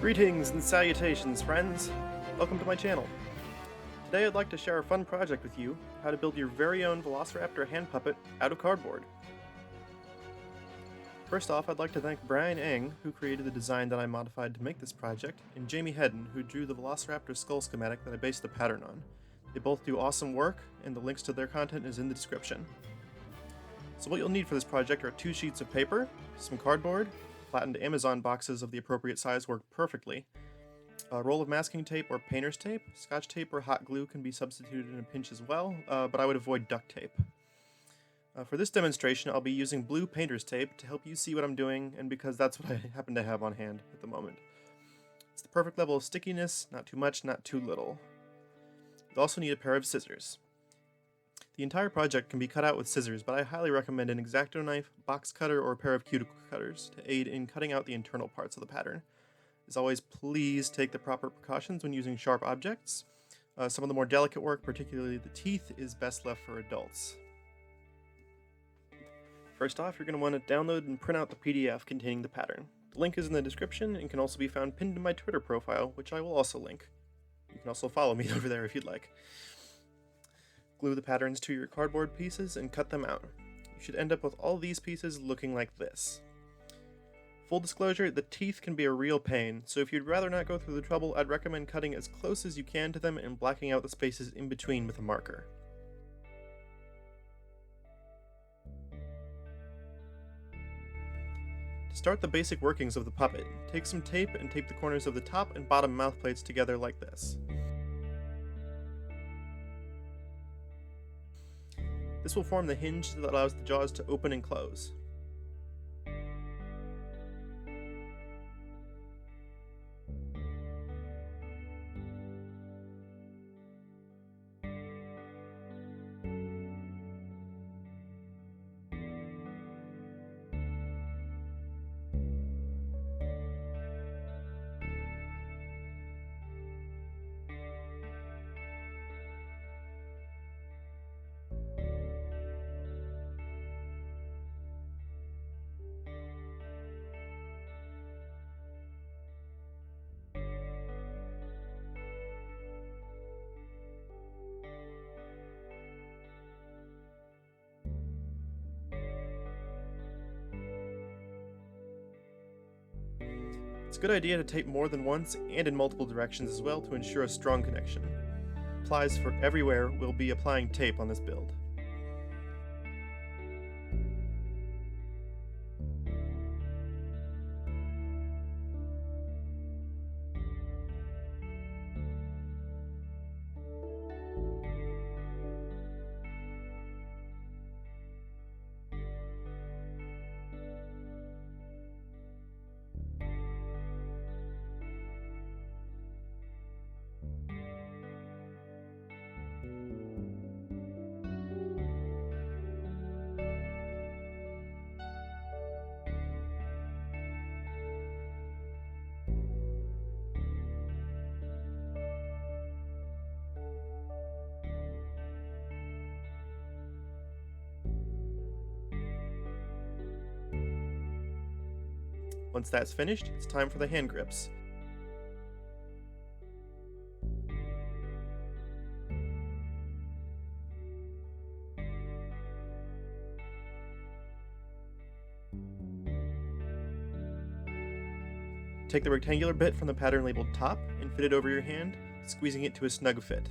Greetings and salutations, friends! Welcome to my channel. Today I'd like to share a fun project with you, how to build your very own VELOCIRAPTOR hand puppet out of cardboard. First off, I'd like to thank Brian Eng, who created the design that I modified to make this project, and Jamie Hedden, who drew the VELOCIRAPTOR skull schematic that I based the pattern on. They both do awesome work, and the links to their content is in the description. So what you'll need for this project are 2 sheets of paper, some cardboard, flattened Amazon boxes of the appropriate size work perfectly, a roll of masking tape or painter's tape, scotch tape or hot glue can be substituted in a pinch as well, but I would avoid duct tape. For this demonstration, I'll be using blue painter's tape to help you see what I'm doing, and because that's what I happen to have on hand at the moment. It's the perfect level of stickiness, not too much, not too little. You'll also need a pair of scissors. The entire project can be cut out with scissors, but I highly recommend an X-Acto knife, box cutter, or a pair of cuticle cutters to aid in cutting out the internal parts of the pattern. As always, please take the proper precautions when using sharp objects. Some of the more delicate work, particularly the teeth, is best left for adults. First off, you're going to want to download and print out the PDF containing the pattern. The link is in the description and can also be found pinned to my Twitter profile, which I will also link. You can also follow me over there if you'd like. Glue the patterns to your cardboard pieces and cut them out. You should end up with all these pieces looking like this. Full disclosure, the teeth can be a real pain, so if you'd rather not go through the trouble, I'd recommend cutting as close as you can to them and blacking out the spaces in between with a marker. To start the basic workings of the puppet, take some tape and tape the corners of the top and bottom mouth plates together like this. This will form the hinge that allows the jaws to open and close. It's a good idea to tape more than once and in multiple directions as well to ensure a strong connection. Applies for everywhere. We'll be applying tape on this build. Once that's finished, it's time for the hand grips. Take the rectangular bit from the pattern labeled top and fit it over your hand, squeezing it to a snug fit.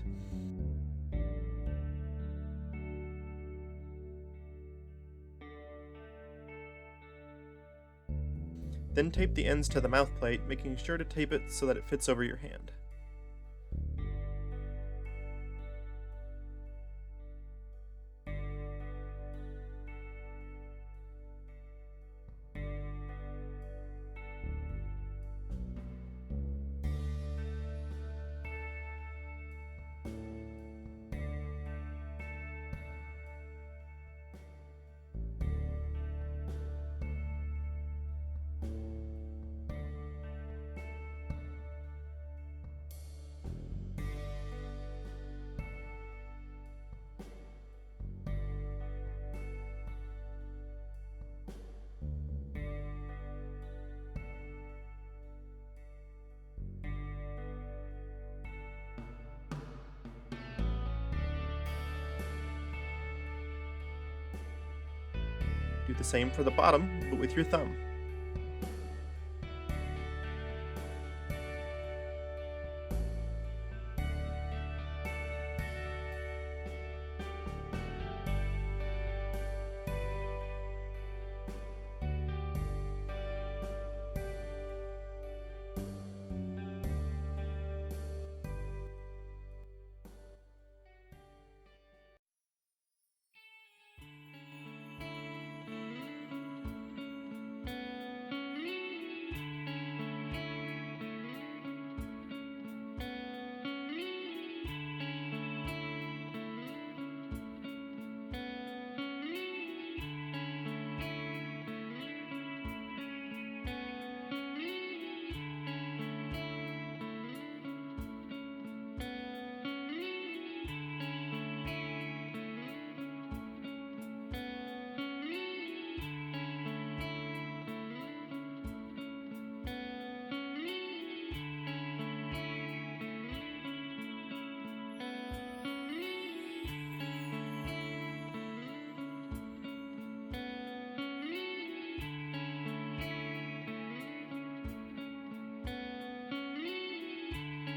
Then tape the ends to the mouth plate, making sure to tape it so that it fits over your hand. Do the same for the bottom, but with your thumb.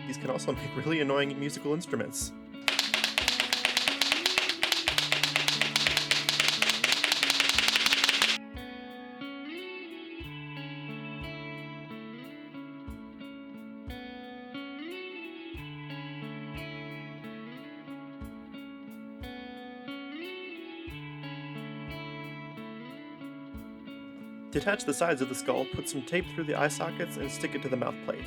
These can also make really annoying musical instruments. To attach the sides of the skull, put some tape through the eye sockets and stick it to the mouth plate.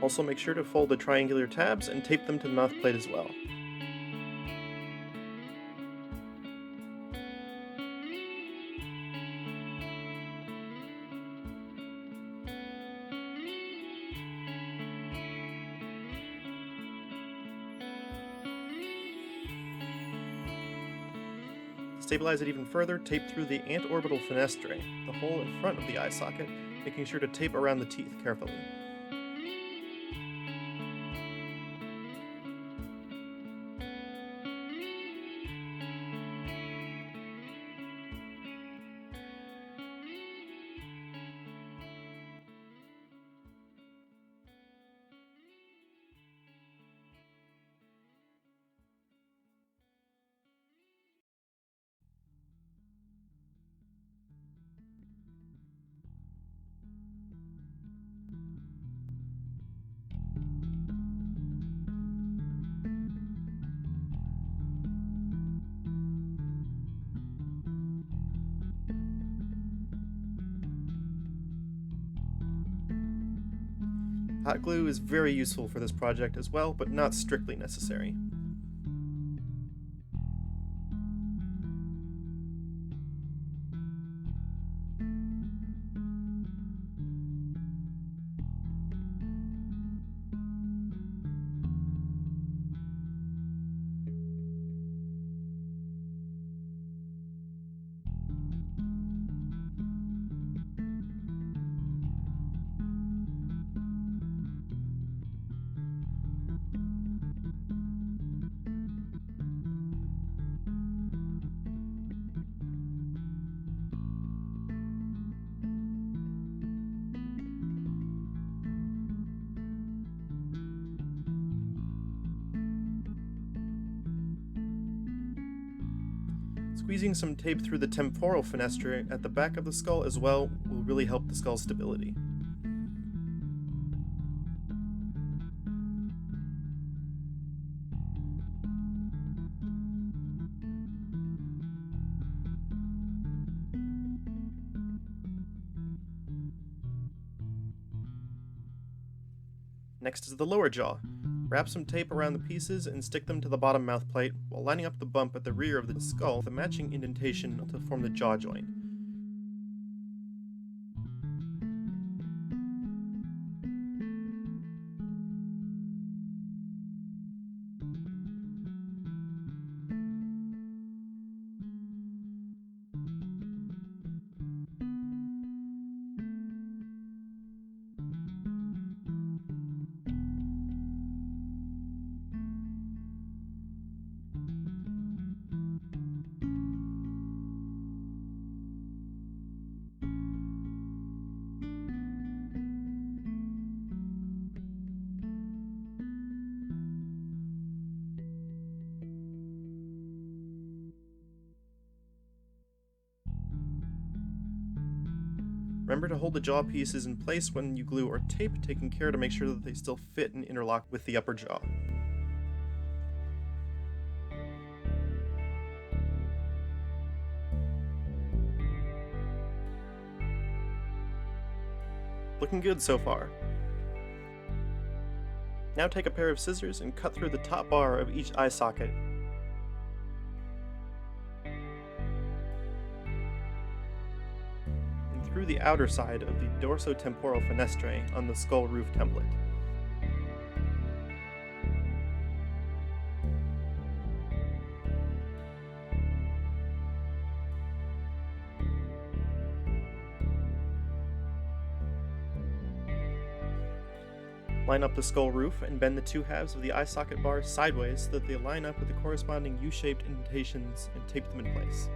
Also make sure to fold the triangular tabs and tape them to the mouth plate as well. To stabilize it even further, tape through the antorbital fenestre, the hole in front of the eye socket, making sure to tape around the teeth carefully. Hot glue is very useful for this project as well, but not strictly necessary. Squeezing some tape through the temporal fenestre at the back of the skull as well will really help the skull's stability. Next is the lower jaw. Wrap some tape around the pieces and stick them to the bottom mouth plate while lining up the bump at the rear of the skull with a matching indentation to form the jaw joint. Remember to hold the jaw pieces in place when you glue or tape, taking care to make sure that they still fit and interlock with the upper jaw. Looking good so far. Now take a pair of scissors and cut through the top bar of each eye socket. And through the outer side of the dorsotemporal fenestrae on the skull roof template. Line up the skull roof and bend the two halves of the eye socket bars sideways so that they line up with the corresponding U-shaped indentations and tape them in place.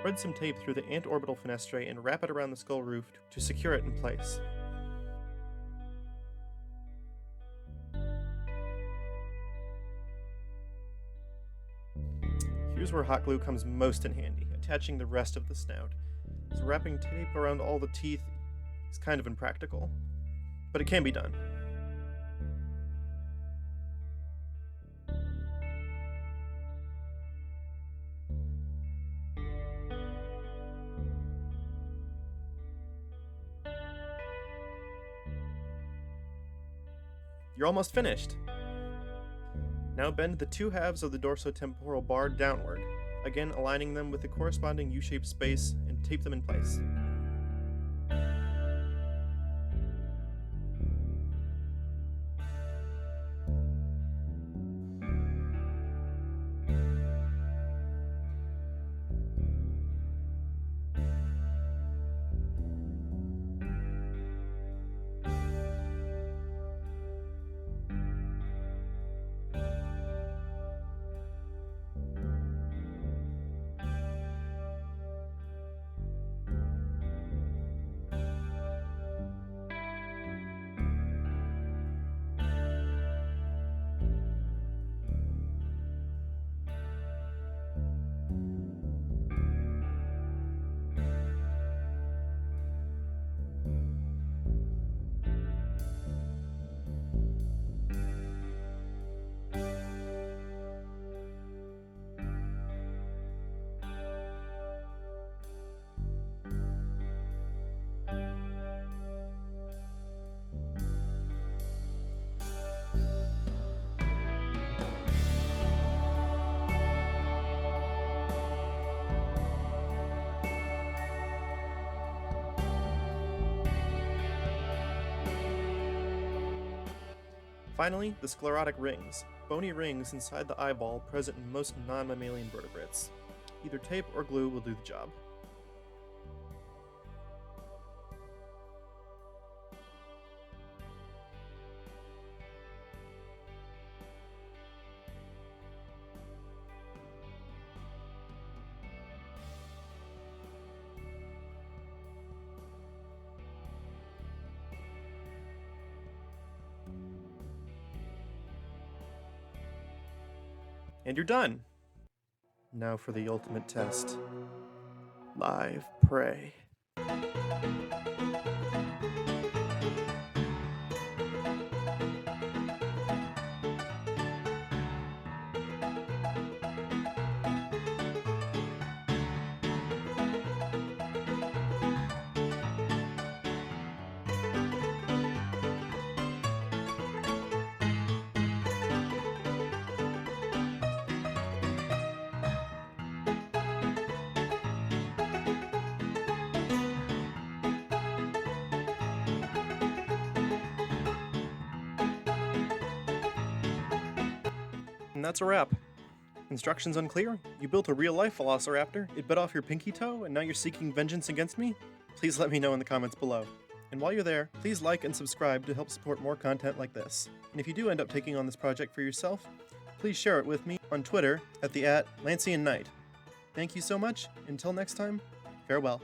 Thread some tape through the antorbital fenestrae and wrap it around the skull roof to secure it in place. Here's where hot glue comes most in handy, attaching the rest of the snout, as wrapping tape around all the teeth is kind of impractical, but it can be done. You're almost finished! Now bend the two halves of the dorsotemporal bar downward, again aligning them with the corresponding U-shaped space, and tape them in place. Finally, the sclerotic rings, bony rings inside the eyeball present in most non-mammalian vertebrates. Either tape or glue will do the job. And you're done! Now for the ultimate test. Live prey. And that's a wrap. Instructions unclear? You built a real-life Velociraptor, it bit off your pinky toe, and now you're seeking vengeance against me? Please let me know in the comments below. And while you're there, please like and subscribe to help support more content like this. And if you do end up taking on this project for yourself, please share it with me on Twitter at @LancianKnight. Thank you so much. Until next time, farewell.